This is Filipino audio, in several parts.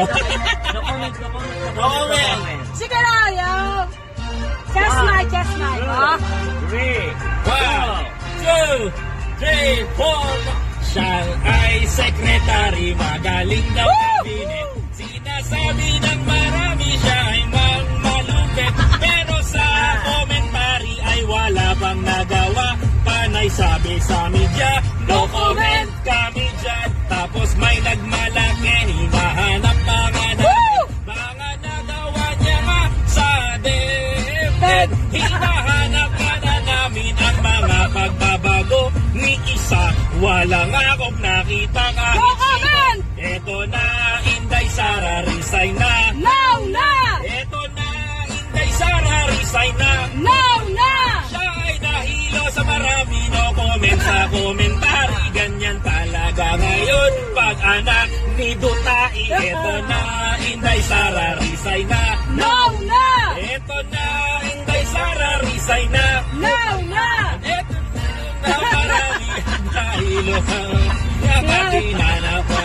No comment, no comment, No comment. Sige na, ayaw. Chestnut, chestnut. Oh. 3, 1, 2, 3, 4. Siya ay secretary, magaling na kabinet. Sinasabi ng marami siya ay malupit. Pero sa commentary ay wala bang nagawa. Panay sabi sa media, no comment kami dyan. Tapos may nagmalaki, hinahanap mga natin. Mga nagawa niya nga sa DepEd. Hinahanap ka na namin ang mga pagbabago. Ni isa, walang akong nakita kahit No comment! Eto na, Inday Sara, resign na. Now na! Eto na, Inday Sara, resign na. Now na! Siya ay nahilo sa marami, no comment sa komentary. Ganyan talaga ngayon pag anak ni Dutai. Eto na, Inday Sara, resign na. Now na! Eto na, Inday Sara, resign na. Now na! Eto na, marami ang nahilo. Nakatinanap pa.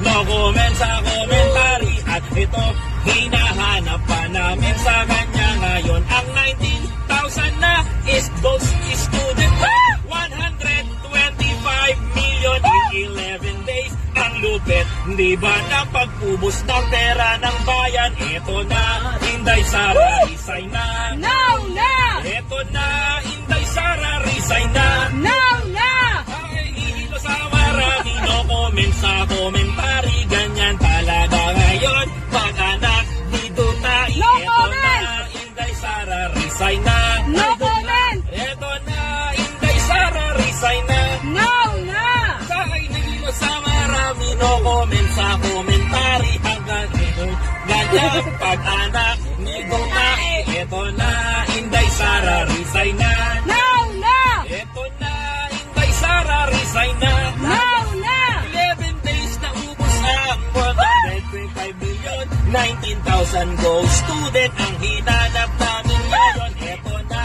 No comment sa komentary. At ito, hinahanap pa namin sa kanya ngayon. Ang 19,000 na is those student. 125 million in 11 days. Ang lupit, di ba ng pagpubos ng pera ng bayan? Ito na, Inday Sara, resign na. Now na! Ito na, Inday Sara, resign na. Now na! Ay, ihilo sa marami, no comment sa komentary. Ganyan talaga ngayon pag anak ni Dutai. No Ito comment! na, Inday Sara, resign na. No comment! Ito na, Inday Sara, resign na. Now na! Sakay nahilo sa marami, no comment sa komentary. Hanggang ngayon, ganyan pag anak ni Dutai. Ito na, Inday Sara, resign na. Now na! Ito na, Inday Sara, resign na. Now na! 11 days na ubos ang 125 million. 19,000 go student ang hinanap namin ngayon. Ito na,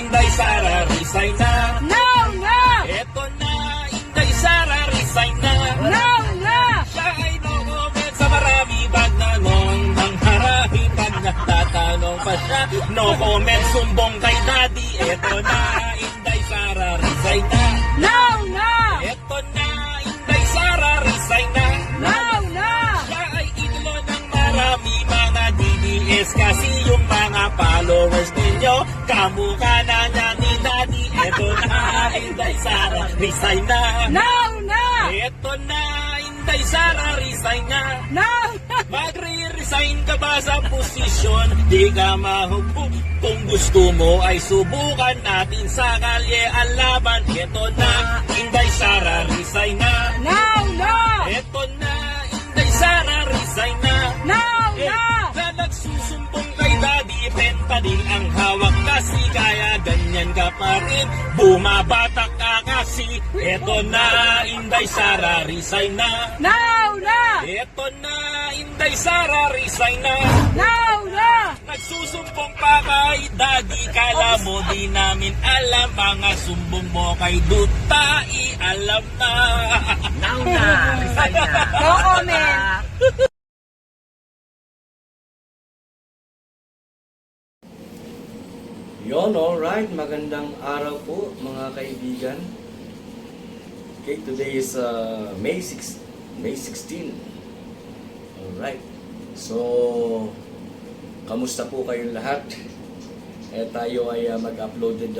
Inday Sara, resign na. Now na! Ito na, Inday Sara, resign na. Now na! Siya ay no comment sa marami. Bag na nung ng harami. Pag nagtatanong pa siya, no comment, sumbong kay daddy. Ito na, Inday Sara, resign na. Now na! Ito na, Inday Sara, resign na. Now na! Siya ay idolo ng marami mga DDS. Kasi yung mga followers ninyo, kamukha na niya ni daddy. Ito na, Inday Sara, resign na. Now na! Ito na, Inday Sara, resign na. Now na! Magre-resign ka ba sa posisyon? Di ka mahubog. Kung gusto mo ay subukan natin sa kalye ang laban. Ito na, Inday Sara, resign na. Now na! Ito na, Inday Sara, resign na. Now na! Na nagsusumbong kay daddy, fentanyl ang hawak kasi kaya ganyan ka pa rin. Bumabatak ka kasi. Ito na, Inday Sara, resign na. Now na! Ito na, Inday Sara, resign na. Now na! Nagsusumbong pa kay daddy, kala mo di namin alam. Mga sumbong mo kay Dutai, alam na. Now na! Resign na! No comment! Yon, alright. Magandang araw po mga kaibigan. Okay, today is May 16. Alright. So, kamusta po kayong lahat? Tayo ay mag-uploaded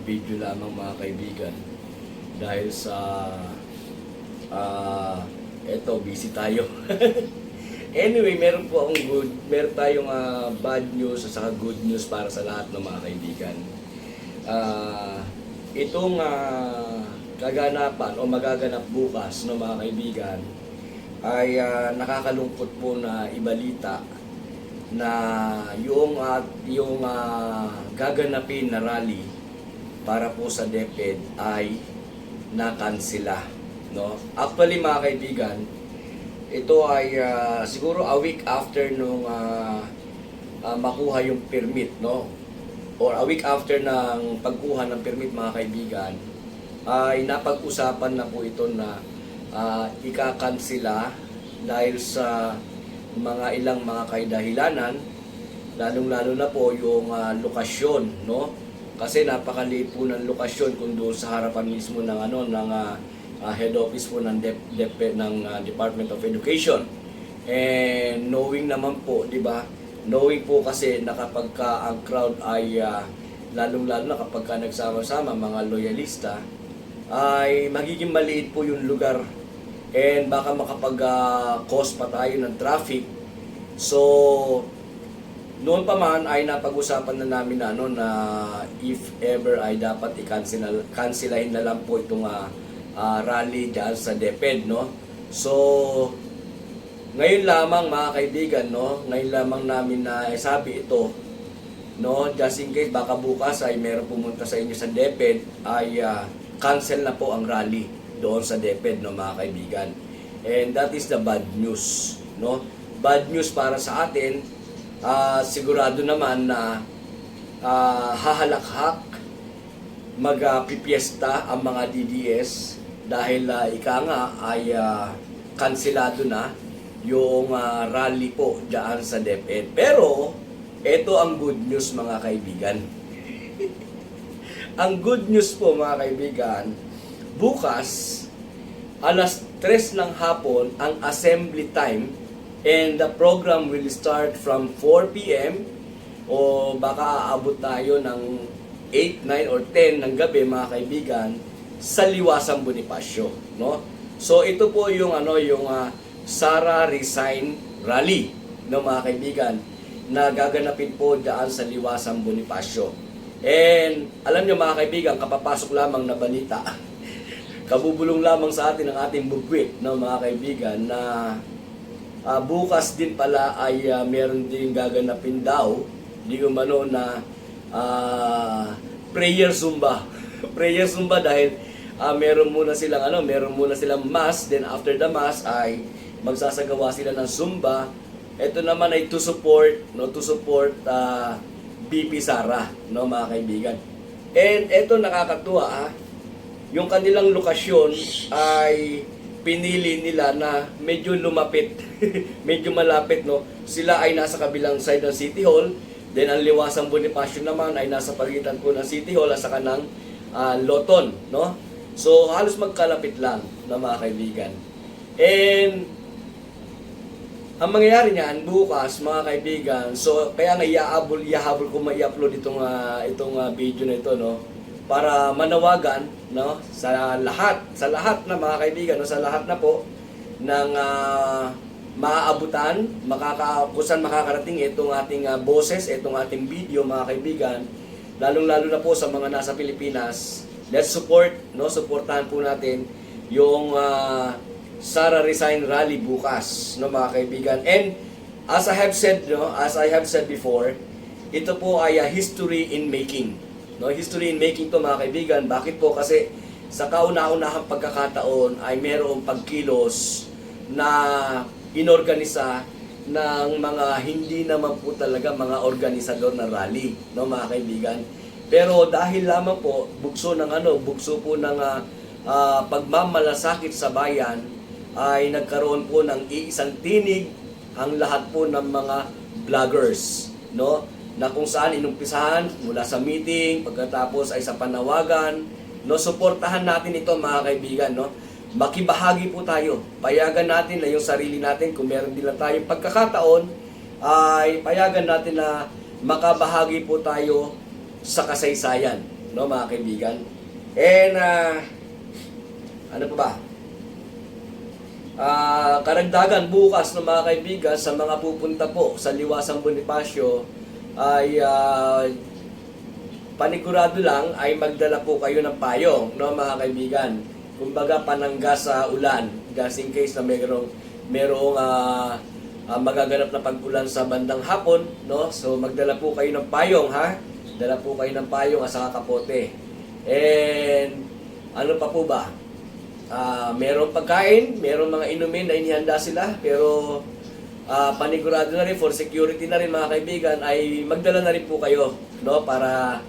video lamang mga kaibigan. Dahil sa eto, busy tayo. Anyway, meron tayong bad news at saka good news para sa lahat ng mga kaibigan. Itong kaganapan o magaganap bukas ng mga kaibigan ay nakakalungkot po na ibalita na yung gaganapin na rally para po sa DepEd ay nakansela, no? Actually mga kaibigan, ito ay siguro a week after nung makuha yung permit, no? Or a week after ng pagkuha ng permit mga kaibigan, ay napag-usapan na po ito na ikakansela dahil sa ilang mga kaidahilanan, lalong-lalo na po yung lokasyon, no? Kasi napakaliit po ng lokasyon kung doon sa harapan mismo ng head office po ng Department of Education. And knowing naman po, di ba? Knowing po kasi na kapag ang crowd ay lalong-lalo na kapag nagsama-sama mga loyalista, ay magiging maliit po yung lugar and baka makapag-cause pa tayo ng traffic. So, noon pa man ay napag-usapan na namin na if ever ay dapat i-cancelahin na lang po itong rally dyan sa DepEd, no? So, ngayon lamang mga kaibigan, no? Ngayon lamang namin na sabi ito, no? Just in case baka bukas ay meron pumunta sa inyo sa DepEd ay cancel na po ang rally doon sa DepEd, no mga kaibigan. And that is the bad news, no? Bad news para sa atin, sigurado naman na hahalakhak magpipiesta ang mga DDS dahil ika nga ay kanselado na yung rally po dyan sa DepEd. Pero, ito ang good news mga kaibigan. Ang good news po mga kaibigan, bukas, alas 3 ng hapon, ang assembly time, and the program will start from 4 p.m. o baka aabot tayo ng 8, 9, or 10 ng gabi mga kaibigan sa Liwasang Bonifacio, no? So, ito po yung Sara Resign Rally, no mga kaibigan, na gaganapin po daan sa Liwasang Bonifacio. And alam nyo mga kaibigan, kapapasok lamang na balita, kabubulong lamang sa atin ang ating bugwit, no mga kaibigan, na bukas din pala ay meron din gaganapin daw, di umano na prayer zumba. Prayer zumba dahil meron muna silang mass, then after the mass ay magsasagawa sila ng Zumba. Ito naman ay to support BP Sara, no mga kaibigan. And ito nakakatuwa, yung kanilang lokasyon ay pinili nila na medyo lumapit, medyo malapit, no. Sila ay nasa kabilang side ng City Hall, then ang Liwasang Bonifacio naman ay nasa pagitan po ng City Hall at saka ng Loton, no. So halos magkalapit lang, no mga kaibigan. And ang mangyayari niyan bukas mga kaibigan, so kaya nga ihahabol ko ma-upload itong video na ito, no, para manawagan, no, sa lahat na mga kaibigan, no, sa lahat na po ng maaabutan, kung saan makakarating itong ating boses, itong ating video mga kaibigan, lalong-lalo na po sa mga nasa Pilipinas. Let's support, no, supportahan po natin yung Sara Resign Rally bukas, no mga kaibigan. And as I have said before, ito po ay history in making. No, history in making to mga kaibigan. Bakit po? Kasi sa kauna-unahang pagkakataon ay mayroong pagkilos na inorganisa ng mga hindi naman po talaga mga organisador ng rally, no mga kaibigan. Pero dahil lamang po bugso po ng pagmamalasakit sa bayan, ay nagkaroon po ng iisang tinig ang lahat po ng mga vloggers, no, na kung saan inumpisahan mula sa meeting, pagkatapos ay sa panawagan, no, suportahan natin ito mga kaibigan, no, makibahagi po tayo, payagan natin na yung sarili natin, kung meron din lang tayong pagkakataon, ay payagan natin na makabahagi po tayo sa kasaysayan, no mga kaibigan. And ano pa ba? Karagdagan bukas ng mga kaibigan sa mga pupunta po sa Liwasang Bonifacio ay panigurado lang ay magdala po kayo ng payong, no mga kaibigan. Kumbaga panangga sa ulan, just in case na merong magaganap na pag-ulan sa bandang hapon, no. So magdala po kayo ng payong, ha. Dala po kayo ng payong at saka kapote. And ano pa po ba? Merong pagkain, merong mga inumin na inihanda sila, pero panigurado na rin, for security na rin mga kaibigan, ay magdala na rin po kayo, no, para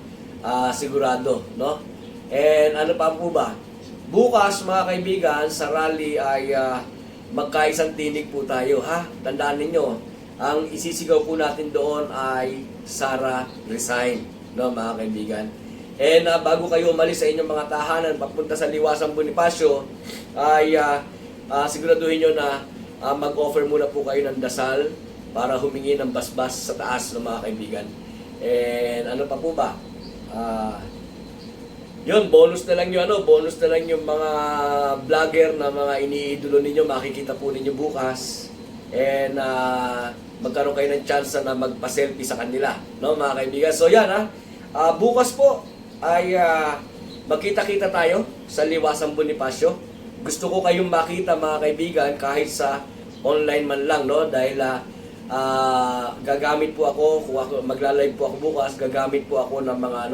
sigurado, no. And ano pa po ba? Bukas mga kaibigan, sa rally ay magkaisang tinig po tayo, ha? Tandaan ninyo, ang isisigaw po natin doon ay Sara resign, no, mga kaibigan. And bago kayo umalis sa inyong mga tahanan papunta sa Liwasang Bonifacio, ay siguraduhin nyo na mag-offer muna po kayo ng dasal para humingi ng basbas sa taas, no, mga kaibigan. And ano pa po ba? Yun, bonus na lang yung mga vlogger na mga iniidolo ninyo, makikita po ninyo bukas. And magkaroon kayo ng chance na magpa-selfie sa kanila, no, mga kaibigan. So yan, bukas po ay magkita-kita tayo sa Liwasang Bonifacio. Gusto ko kayong makita, mga kaibigan, kahit sa online man lang, no, dahil gagamit po ako, kung magla-live po ako bukas, gagamit po ako ng mga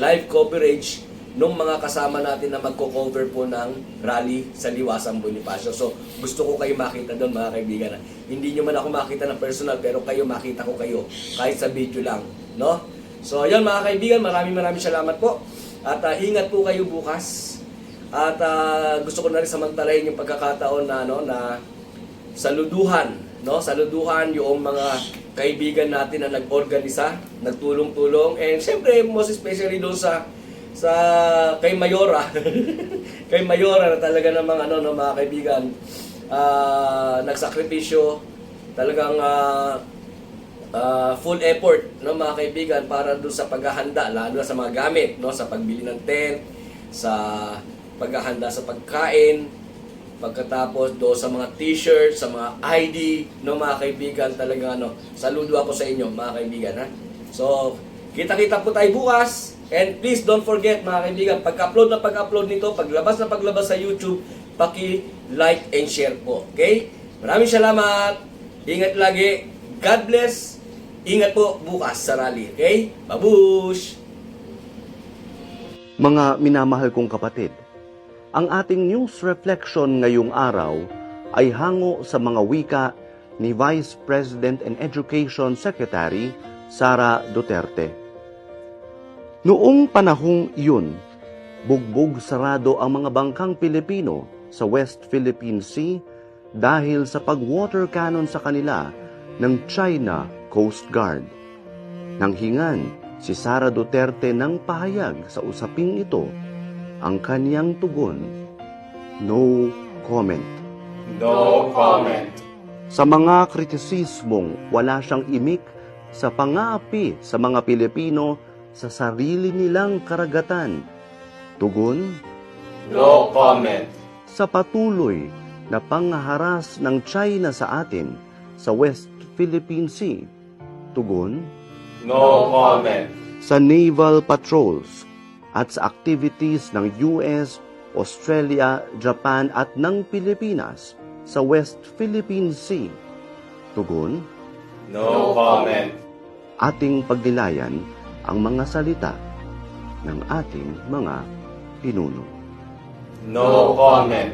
live coverage nung mga kasama natin na magko-cover po ng rally sa Liwasang Bonifacio. So, gusto ko kayo makita doon, mga kaibigan. Hindi nyo man ako makita ng personal, pero kayo makita ko kayo kahit sa video lang, no? So, ayun, mga kaibigan, maraming salamat po. At ingat po kayo bukas. At gusto ko na rin samantalahin yung pagkakataon na na saluduhan, no? Saluduhan yung mga kaibigan natin na nag-organisa, nagtulong-tulong, and syempre most especially doon sa kay Mayora. Kay Mayora na talaga namang mga kaibigan, nagsakripisyo, talagang full effort, no, mga kaibigan, para doon sa paghahanda, lalo na sa mga gamit, no, sa pagbili ng tent, sa paghahanda sa pagkain, pagkatapos do sa mga t-shirt, sa mga ID, no, mga kaibigan, talaga saludo ako sa inyo, mga kaibigan, ha. So, kita-kita po tayo bukas, and please don't forget, mga kaibigan, pag-upload nito, paglabas sa YouTube, paki-like and share po, okay? Maraming salamat, ingat lagi, God bless, ingat po bukas sa rally, okay? Babush! Mga minamahal kong kapatid, ang ating news reflection ngayong araw ay hango sa mga wika ni Vice President and Education Secretary Sara Duterte. Noong panahong iyon, bugbog sarado ang mga bangkang Pilipino sa West Philippine Sea dahil sa pag-water cannon sa kanila ng China Coast Guard. Nanghingan si Sara Duterte ng pahayag sa usaping ito. Ang kaniyang tugon, no comment. No comment. Sa mga kritisismong wala siyang imik sa pang-aapi sa mga Pilipino sa sarili nilang karagatan. Tugon, No comment. sa patuloy na panghaharas ng China sa atin sa West Philippine Sea. Tugon, No comment. sa naval patrols at sa activities ng US, Australia, Japan at ng Pilipinas sa West Philippine Sea. Tugon, No comment. ating pagnilayan ang mga salita ng ating mga pinuno. No comment.